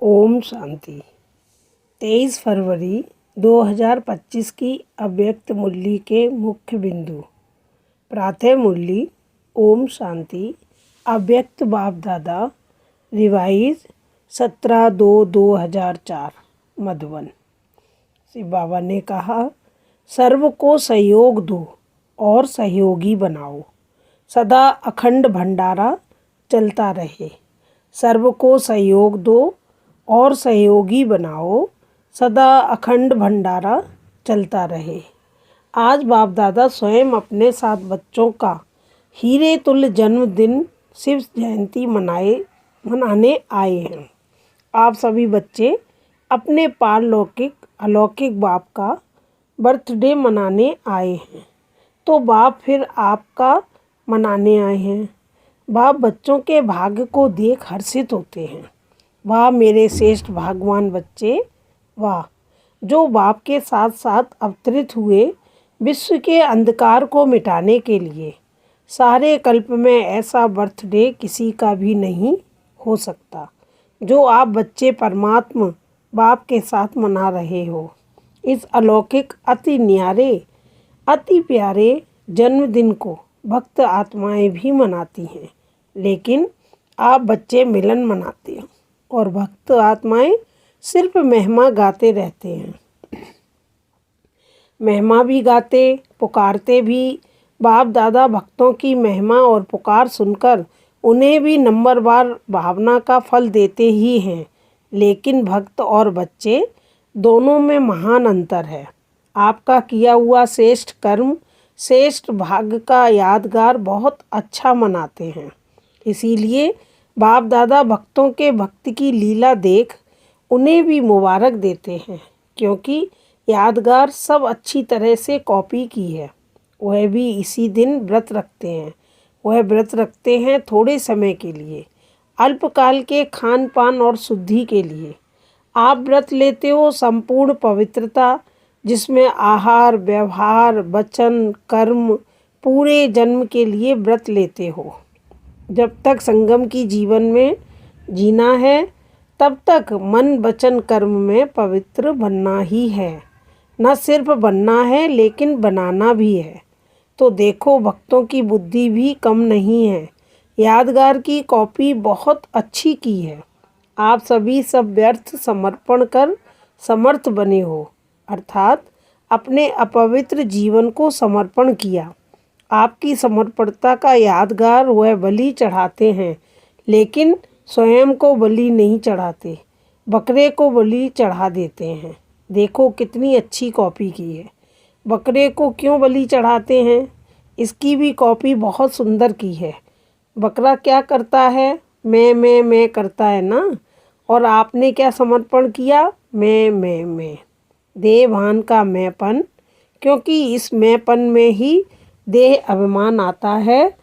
ओम शांति। 23 फरवरी 2025 की अव्यक्त मुरली के मुख्य बिंदु। प्रातः मुरली। ओम शांति। अव्यक्त बाप दादा रिवाइज 17/2/2004 मधुबन। शिव बाबा ने कहा, सर्व को सहयोग दो और सहयोगी बनाओ, सदा अखंड भंडारा चलता रहे। सर्व को सहयोग दो और सहयोगी बनाओ, सदा अखंड भंडारा चलता रहे। आज बाप दादा स्वयं अपने साथ बच्चों का हीरे तुल्य जन्मदिन शिव जयंती मनाने आए हैं। आप सभी बच्चे अपने पारलौकिक अलौकिक बाप का बर्थडे मनाने आए हैं, तो बाप फिर आपका मनाने आए हैं। बाप बच्चों के भाग्य को देख हर्षित होते हैं। वाह मेरे श्रेष्ठ भाग्यवान बच्चे, वाह, जो बाप के साथ साथ अवतरित हुए विश्व के अंधकार को मिटाने के लिए। सारे कल्प में ऐसा बर्थडे किसी का भी नहीं हो सकता जो आप बच्चे परमात्मा बाप के साथ मना रहे हो। इस अलौकिक अति न्यारे अति प्यारे जन्मदिन को भक्त आत्माएं भी मनाती हैं, लेकिन आप बच्चे मिलन मनाते हैं और भक्त आत्माएं सिर्फ महिमा गाते रहते हैं। महिमा भी गाते, पुकारते भी। बाप दादा भक्तों की महिमा और पुकार सुनकर उन्हें भी नंबरवार भावना का फल देते ही हैं, लेकिन भक्त और बच्चे दोनों में महान अंतर है। आपका किया हुआ श्रेष्ठ कर्म, श्रेष्ठ भाग्य का यादगार बहुत अच्छा मनाते हैं। इसीलिए बाप दादा भक्तों के भक्ति की लीला देख उन्हें भी मुबारक देते हैं, क्योंकि यादगार सब अच्छी तरह से कॉपी की है। वह भी इसी दिन व्रत रखते हैं। वह व्रत रखते हैं थोड़े समय के लिए, अल्पकाल के खान पान और शुद्धि के लिए। आप व्रत लेते हो संपूर्ण पवित्रता, जिसमें आहार, व्यवहार, वचन, कर्म पूरे जन्म के लिए व्रत लेते हो। जब तक संगम की जीवन में जीना है, तब तक मन वचन कर्म में पवित्र बनना ही है। न सिर्फ बनना है, लेकिन बनाना भी है। तो देखो, भक्तों की बुद्धि भी कम नहीं है। यादगार की कॉपी बहुत अच्छी की है। आप सभी सब व्यर्थ समर्पण कर समर्थ बने हो, अर्थात अपने अपवित्र जीवन को समर्पण किया। आपकी समर्पणता का यादगार वह बलि चढ़ाते हैं, लेकिन स्वयं को बलि नहीं चढ़ाते, बकरे को बलि चढ़ा देते हैं। देखो कितनी अच्छी कॉपी की है। बकरे को क्यों बलि चढ़ाते हैं, इसकी भी कॉपी बहुत सुंदर की है। बकरा क्या करता है, मैं करता है ना, और आपने क्या समर्पण किया, मैं। देह भान का मैंपन, क्योंकि इस मैंपन में ही देह अभिमान आता है,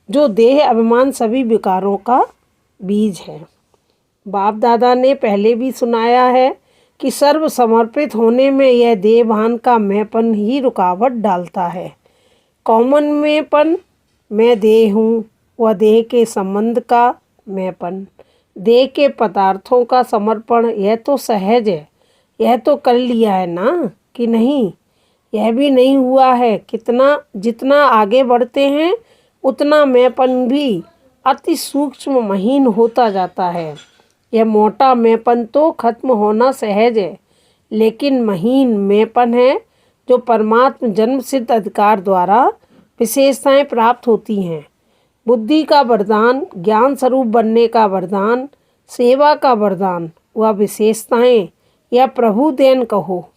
जो देह अभिमान सभी विकारों का बीज है। बाप दादा ने पहले भी सुनाया है कि सर्व समर्पित होने में यह देहभान का मैंपन ही रुकावट डालता है। कॉमन मैंपन, मैं देह हूँ, वह देह के संबंध का मैंपन, देह के पदार्थों का समर्पण, यह तो सहज है। यह तो कर लिया है ना, कि नहीं? यह भी नहीं हुआ है। जितना आगे बढ़ते हैं, उतना मैंपन भी अति सूक्ष्म महीन होता जाता है। यह मोटा मैंपन तो खत्म होना सहज है, लेकिन महीन मैंपन है जो परमात्म जन्म सिद्ध अधिकार द्वारा विशेषताएं प्राप्त होती हैं। बुद्धि का वरदान, ज्ञान स्वरूप बनने का वरदान, सेवा का वरदान, वह विशेषताएं या प्रभु देन कहो,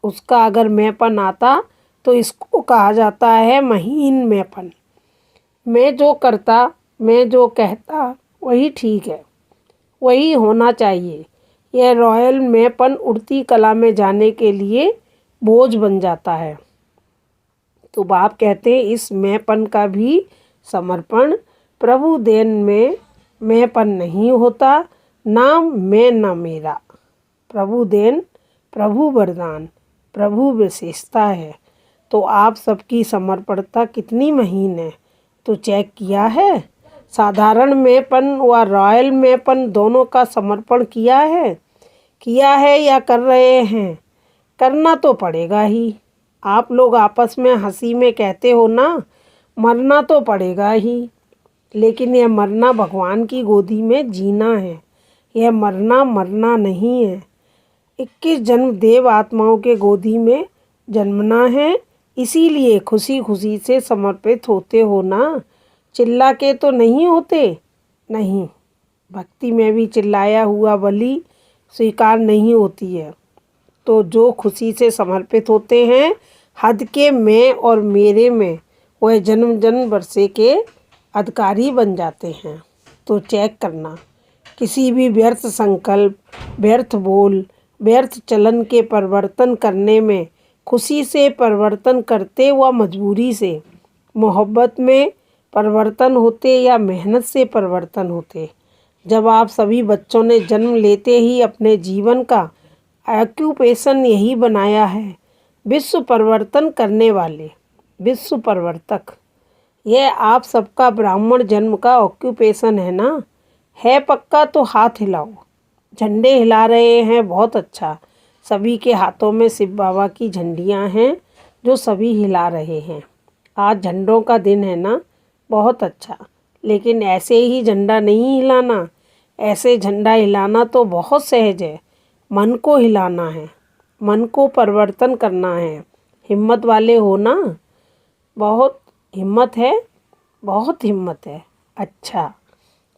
उसका अगर मैंपन आता तो इसको कहा जाता है महीन मैंपन। मैं जो करता, मैं जो कहता, वही ठीक है, वही होना चाहिए। यह रॉयल मैंपन उड़ती कला में जाने के लिए बोझ बन जाता है। तो बाप कहते हैं, इस मैंपन का भी समर्पण प्रभु देन में मैंपन नहीं होता। नाम मैं न मेरा, प्रभु देन, प्रभु वरदान, प्रभु विशेषता है। तो आप सबकी समर्पणता कितनी महीन है, तो चेक किया है? साधारण मैंपन व रॉयल मैंपन दोनों का समर्पण किया है। किया है या कर रहे हैं, करना तो पड़ेगा ही। आप लोग आपस में हंसी में कहते हो ना, मरना तो पड़ेगा ही, लेकिन यह मरना भगवान की गोदी में जीना है। यह मरना मरना नहीं है। 21 जन्म देव आत्माओं के गोदी में जन्मना है। इसीलिए खुशी खुशी से समर्पित होते हो ना, चिल्ला के तो नहीं होते। नहीं, भक्ति में भी चिल्लाया हुआ बलि स्वीकार नहीं होती है। तो जो खुशी से समर्पित होते हैं, हद के मैं और मेरे में, वह जन्म जन्म वर्षे के अधिकारी बन जाते हैं। तो चेक करना, किसी भी व्यर्थ संकल्प, व्यर्थ बोल, व्यर्थ चलन के परिवर्तन करने में खुशी से परिवर्तन करते व मजबूरी से, मोहब्बत में परिवर्तन होते या मेहनत से परिवर्तन होते। जब आप सभी बच्चों ने जन्म लेते ही अपने जीवन का ऑक्यूपेशन यही बनाया है, विश्व परिवर्तन करने वाले, विश्व परिवर्तक, यह आप सबका ब्राह्मण जन्म का ऑक्यूपेशन है ना? है पक्का तो हाथ हिलाओ। झंडे हिला रहे हैं, बहुत अच्छा। सभी के हाथों में शिव बाबा की झंडियाँ हैं जो सभी हिला रहे हैं। आज झंडों का दिन है ना, बहुत अच्छा। लेकिन ऐसे ही झंडा नहीं हिलाना, ऐसे झंडा हिलाना तो बहुत सहज है। मन को हिलाना है, मन को परिवर्तन करना है। हिम्मत वाले हो ना? बहुत हिम्मत है, बहुत हिम्मत है। अच्छा,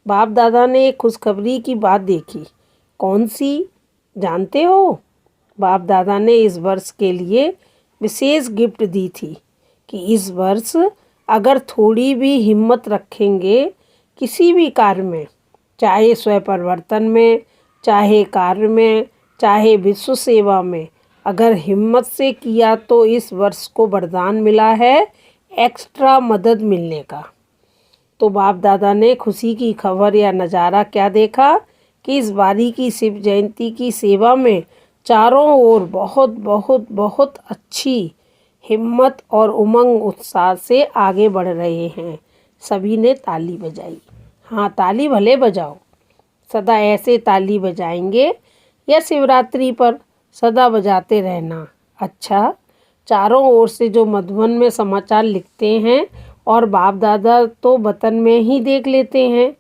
बाप दादा ने एक खुशखबरी की बात देखी। कौन सी, जानते हो? बाप दादा ने इस वर्ष के लिए विशेष गिफ्ट दी थी कि इस वर्ष अगर थोड़ी भी हिम्मत रखेंगे किसी भी कार्य में, चाहे स्व परिवर्तन में, चाहे कार्य में, चाहे विश्व सेवा में, अगर हिम्मत से किया तो इस वर्ष को वरदान मिला है एक्स्ट्रा मदद मिलने का। तो बाप दादा ने खुशी की खबर या नज़ारा क्या देखा कि इस बारी की शिव जयंती की सेवा में चारों ओर बहुत बहुत बहुत अच्छी हिम्मत और उमंग उत्साह से आगे बढ़ रहे हैं। सभी ने ताली बजाई। हाँ, ताली भले बजाओ, सदा ऐसे ताली बजाएंगे या शिवरात्रि पर सदा बजाते रहना। अच्छा, चारों ओर से जो मधुबन में समाचार लिखते हैं और बाप दादा तो वतन में ही देख लेते हैं।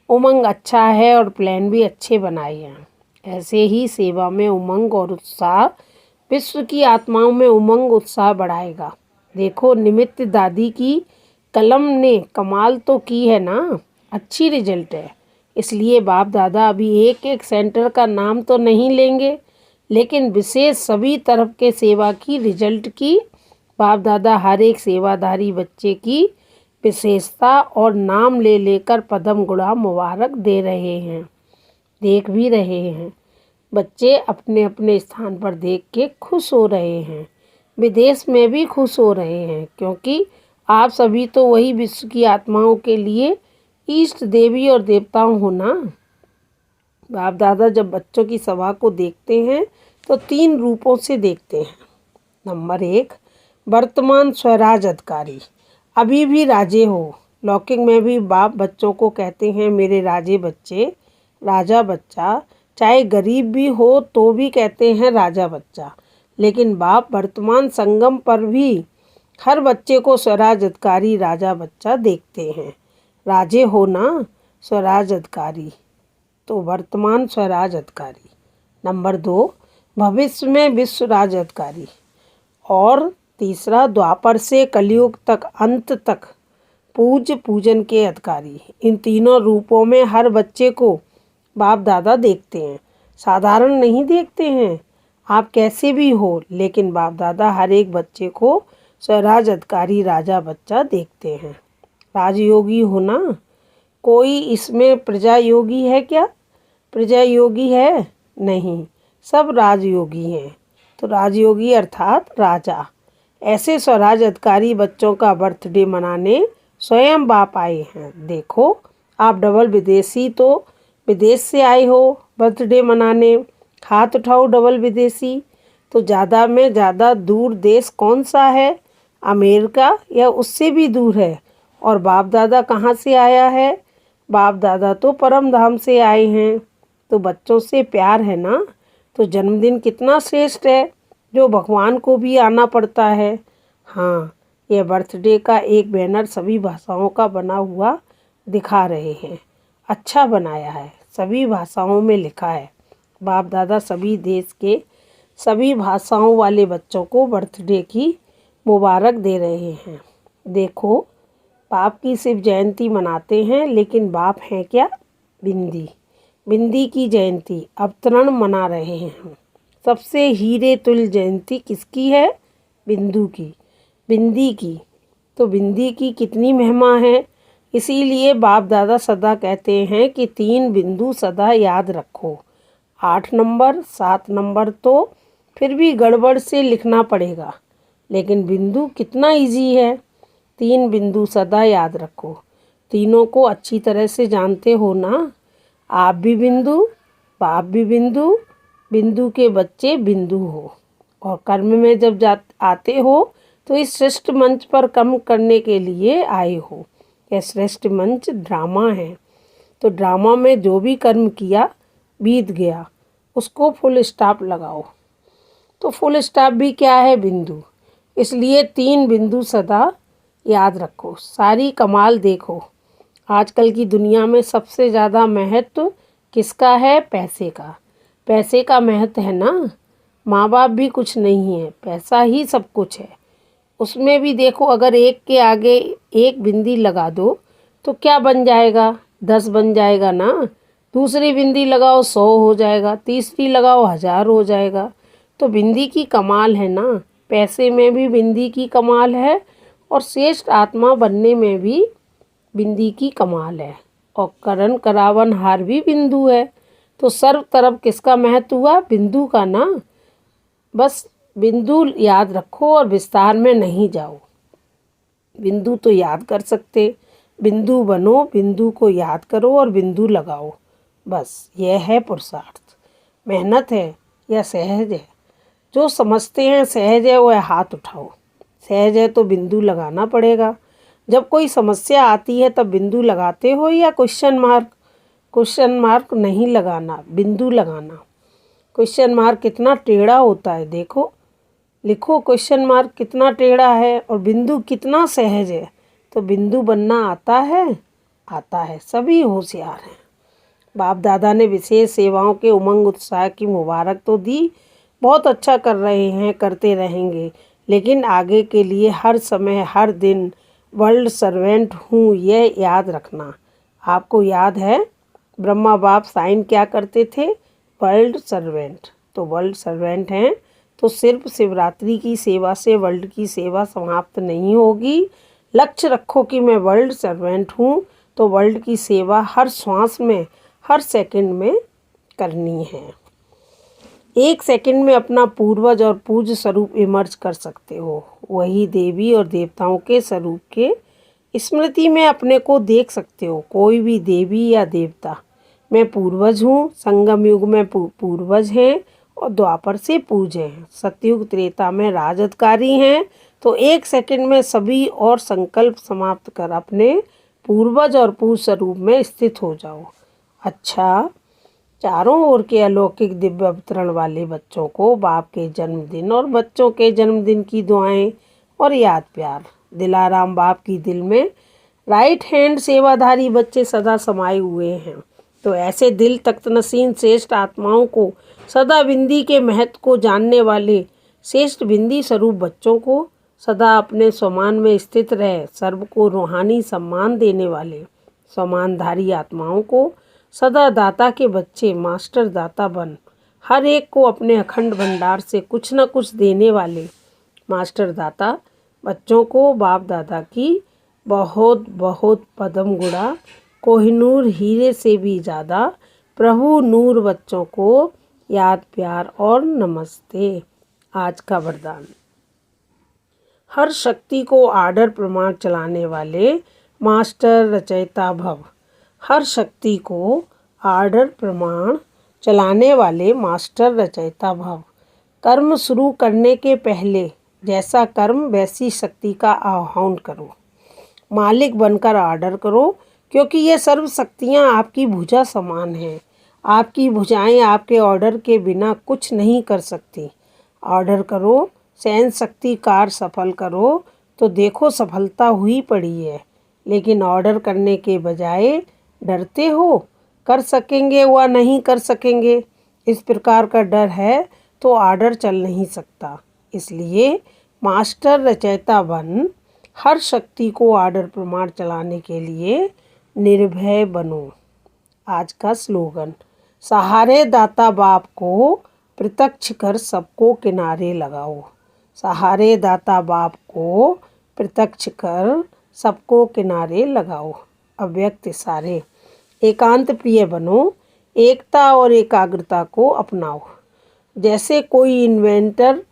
उमंग अच्छा है और प्लान भी अच्छे बनाए हैं। ऐसे ही सेवा में उमंग और उत्साह विश्व की आत्माओं में उमंग उत्साह बढ़ाएगा। देखो, निमित्त दादी की कलम ने कमाल तो की है ना, अच्छी रिजल्ट है। इसलिए बाप दादा अभी एक एक सेंटर का नाम तो नहीं लेंगे, लेकिन विशेष सभी तरफ के सेवा की रिजल्ट की बाप दादा हर एक सेवाधारी बच्चे की विशेषता और नाम ले लेकर पदम गुड़ा मुबारक दे रहे हैं, देख भी रहे हैं। बच्चे अपने अपने स्थान पर देख के खुश हो रहे हैं, विदेश में भी खुश हो रहे हैं, क्योंकि आप सभी तो वही विश्व की आत्माओं के लिए इष्ट देवी और देवताओं हो ना। बाप दादा जब बच्चों की सभा को देखते हैं तो 3 रूपों से देखते हैं। नंबर 1, वर्तमान स्वराज अधिकारी, अभी भी राजे हो। लौकिक में भी बाप बच्चों को कहते हैं मेरे राजे बच्चे, राजा बच्चा। चाहे गरीब भी हो तो भी कहते हैं राजा बच्चा। लेकिन बाप वर्तमान संगम पर भी हर बच्चे को स्वराज अधिकारी राजा बच्चा देखते हैं। राजे हो ना, स्वराज अधिकारी, तो वर्तमान स्वराज अधिकारी। नंबर 2, भविष्य में विश्व राज अधिकारी। और तीसरा, द्वापर से कलयुग तक, अंत तक पूज्य पूजन के अधिकारी। इन तीनों रूपों में हर बच्चे को बाप दादा देखते हैं, साधारण नहीं देखते हैं। आप कैसे भी हो, लेकिन बाप दादा हर एक बच्चे को स्वराज अधिकारी राजा बच्चा देखते हैं। राजयोगी हो ना? कोई इसमें प्रजा योगी है क्या? प्रजा योगी है? नहीं, सब राजयोगी हैं। तो राजयोगी अर्थात राजा। ऐसे स्वराज अधिकारी बच्चों का बर्थडे मनाने स्वयं बाप आए हैं। देखो, आप डबल विदेशी, तो विदेश से आए हो बर्थडे मनाने, हाथ उठाओ डबल विदेशी। तो ज़्यादा में ज़्यादा दूर देश कौन सा है? अमेरिका या उससे भी दूर है? और बाप दादा कहाँ से आया है? बाप दादा तो परम धाम से आए हैं। तो बच्चों से प्यार है ना, तो जन्मदिन कितना श्रेष्ठ है, जो भगवान को भी आना पड़ता है। हाँ, यह बर्थडे का एक बैनर सभी भाषाओं का बना हुआ दिखा रहे हैं। अच्छा बनाया है, सभी भाषाओं में लिखा है। बाप दादा सभी देश के सभी भाषाओं वाले बच्चों को बर्थडे की मुबारक दे रहे हैं। देखो, बाप की सिर्फ जयंती मनाते हैं, लेकिन बाप हैं क्या? बिंदी। बिंदी की जयंती अवतरण मना रहे हैं हम। सबसे हीरे तुल्य जयंती किसकी है? बिंदु की, बिंदी की। तो बिंदी की कितनी महिमा है। इसीलिए बाप दादा सदा कहते हैं कि 3 बिंदु सदा याद रखो। 8 नंबर 7 नंबर तो फिर भी गड़बड़ से लिखना पड़ेगा, लेकिन बिंदु कितना इजी है। 3 बिंदु सदा याद रखो। तीनों को अच्छी तरह से जानते हो ना। आप भी बिंदु, बाप भी बिंदु, बिंदु के बच्चे बिंदु हो। और कर्म में जब आते हो तो इस श्रेष्ठ मंच पर कर्म करने के लिए आए हो। यह श्रेष्ठ मंच ड्रामा है। तो ड्रामा में जो भी कर्म किया बीत गया, उसको फुल स्टॉप लगाओ। तो फुल स्टॉप भी क्या है? बिंदु। इसलिए 3 बिंदु सदा याद रखो। सारी कमाल देखो, आजकल की दुनिया में सबसे ज़्यादा महत्व किसका है? पैसे का। पैसे का महत्व है ना। माँ बाप भी कुछ नहीं है, पैसा ही सब कुछ है। उसमें भी देखो, अगर एक के आगे एक बिंदी लगा दो तो क्या बन जाएगा? 10 बन जाएगा ना। दूसरी बिंदी लगाओ 100 हो जाएगा, तीसरी लगाओ 1000 हो जाएगा। तो बिंदी की कमाल है ना। पैसे में भी बिंदी की कमाल है, और श्रेष्ठ आत्मा बनने में भी बिंदी की कमाल है। और करण करावन हार भी बिंदु है। तो सर्व तरफ किसका महत्व हुआ? बिंदु का ना। बस बिंदु याद रखो और विस्तार में नहीं जाओ। बिंदु तो याद कर सकते, बिंदु बनो, बिंदु को याद करो और बिंदु लगाओ। बस यह है पुरुषार्थ। मेहनत है या सहज है? जो समझते हैं सहज है वह हाथ उठाओ। सहज है तो बिंदु लगाना पड़ेगा। जब कोई समस्या आती है तब बिंदु लगाते हो या क्वेश्चन मार्क? क्वेश्चन मार्क नहीं लगाना, बिंदु लगाना। क्वेश्चन मार्क कितना टेढ़ा होता है, देखो। लिखो क्वेश्चन मार्क कितना टेढ़ा है और बिंदु कितना सहज है। तो बिंदु बनना आता है? आता है। सभी होशियार हैं। बाप दादा ने विशेष सेवाओं के उमंग उत्साह की मुबारक तो दी। बहुत अच्छा कर रहे हैं, करते रहेंगे, लेकिन आगे के लिए हर समय हर दिन वर्ल्ड सर्वेंट हूँ, यह याद रखना। आपको याद है ब्रह्मा बाप साइन क्या करते थे? World servant. तो वर्ल्ड सर्वेंट हैं तो सिर्फ शिवरात्रि की सेवा से वर्ल्ड की सेवा समाप्त नहीं होगी। लक्ष्य रखो कि मैं वर्ल्ड सर्वेंट हूँ, तो वर्ल्ड की सेवा हर श्वास में, हर सेकंड में करनी है। 1 सेकंड में अपना पूर्वज और पूज्य स्वरूप इमर्ज कर सकते हो। वही देवी और देवताओं के स्वरूप के स्मृति में अपने को देख सकते हो। कोई भी देवी या देवता, मैं पूर्वज हूँ। संगम युग में पूर्वज हैं और द्वापर से पूज्य हैं। सतयुग त्रेता में राजअधिकारी हैं। तो 1 सेकंड में सभी और संकल्प समाप्त कर अपने पूर्वज और पूज्य स्वरूप में स्थित हो जाओ। अच्छा, चारों ओर के अलौकिक दिव्य अवतरण वाले बच्चों को बाप के जन्मदिन और बच्चों के जन्मदिन की दुआएं और याद प्यार। दिलाराम बाप की दिल में राइट हैंड सेवाधारी बच्चे सदा समाये हुए हैं। तो ऐसे दिल तख्त नसीन श्रेष्ठ आत्माओं को, सदा बिंदी के महत्व को जानने वाले श्रेष्ठ बिंदी स्वरूप बच्चों को, सदा अपने स्वमान में स्थित रहे सर्व को रूहानी सम्मान देने वाले सम्मानधारी आत्माओं को, सदा दाता के बच्चे मास्टर दाता बन हर एक को अपने अखंड भंडार से कुछ न कुछ देने वाले मास्टर दाता बच्चों को बाप दादा की बहुत बहुत पदम गुणा, कोहिनूर हीरे से भी ज़्यादा प्रभु नूर बच्चों को याद प्यार और नमस्ते। आज का वरदान। हर शक्ति को आर्डर प्रमाण चलाने वाले मास्टर रचयिता भव। हर शक्ति को आर्डर प्रमाण चलाने वाले मास्टर रचयिता भव। कर्म शुरू करने के पहले जैसा कर्म वैसी शक्ति का आह्वान करो। मालिक बनकर आर्डर करो, क्योंकि ये सर्व शक्तियाँ आपकी भुजा समान हैं। आपकी भुजाएं आपके ऑर्डर के बिना कुछ नहीं कर सकती। ऑर्डर करो, सहन शक्ति कार सफल करो, तो देखो सफलता हुई पड़ी है। लेकिन ऑर्डर करने के बजाय डरते हो, कर सकेंगे व नहीं कर सकेंगे, इस प्रकार का डर है तो ऑर्डर चल नहीं सकता। इसलिए मास्टर रचयिता बन, हर शक्ति को ऑर्डर प्रमाण चलाने के लिए निर्भय बनो। आज का स्लोगन, सहारे दाता बाप को प्रत्यक्ष कर सबको किनारे लगाओ। सहारे दाता बाप को प्रत्यक्ष कर सबको किनारे लगाओ। अव्यक्त इशारे, एकांत प्रिय बनो, एकता और एकाग्रता को अपनाओ। जैसे कोई इन्वेंटर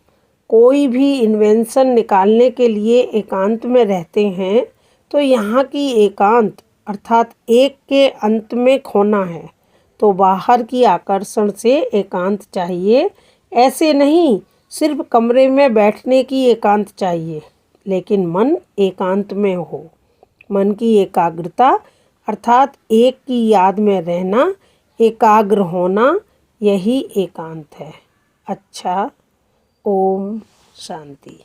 कोई भी इन्वेंशन निकालने के लिए एकांत में रहते हैं, तो यहाँ की एकांत अर्थात एक के अंत में खोना है, तो बाहर की आकर्षण से एकांत चाहिए। ऐसे नहीं सिर्फ कमरे में बैठने की एकांत चाहिए, लेकिन मन एकांत में हो। मन की एकाग्रता अर्थात एक की याद में रहना, एकाग्र होना, यही एकांत है। अच्छा, ओम शांति।